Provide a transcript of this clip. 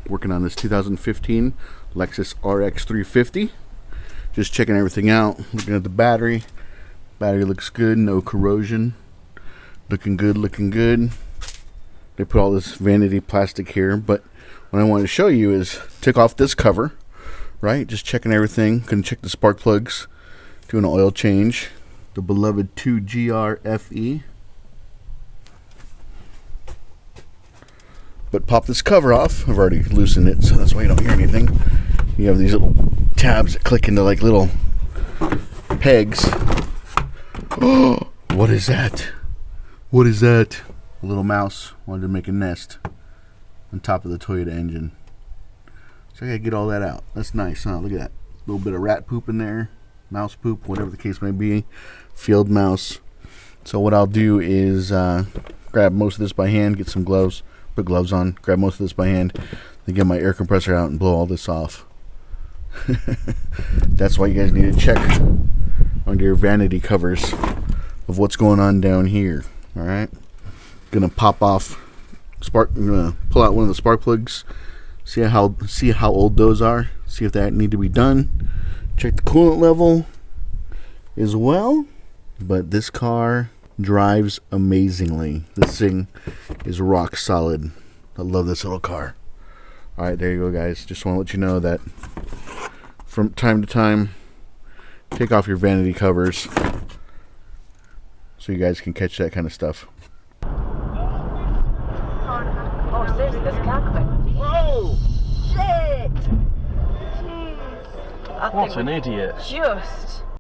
working on this 2015 Lexus RX 350. Just checking everything out, looking at the battery. Battery looks good, no corrosion. Looking good, looking good. They put all this vanity plastic here, but what I wanted to show you is take off this cover, right? Just checking everything. Gonna check the spark plugs, doing an oil change. The beloved 2GR-FE. But pop this cover off. I've already loosened it, so that's why you don't hear anything. You have these little tabs that click into like little pegs. Oh, what is that? What is that? A little mouse wanted to make a nest on top of the Toyota engine. So I gotta get all that out. That's nice, huh? Look at that. A little bit of rat poop in there. Mouse poop, whatever the case may be. Field mouse. So what I'll do is grab most of this by hand, get some gloves, put gloves on, grab most of this by hand, then get my air compressor out and blow all this off. That's why you guys need to check under your vanity covers of what's going on down here. Alright? Gonna pop off I'm gonna pull out one of the spark plugs, see how old those are, see if that need to be done. Check the coolant level as well. But this car drives amazingly. This thing is rock solid. I love this little car. Alright, there you go, guys. Just want to let you know that from time to time, take off your vanity covers so you guys can catch that kind of stuff. Oh, seriously, there's a car coming. Whoa! Shit! Jeez. What an idiot. Just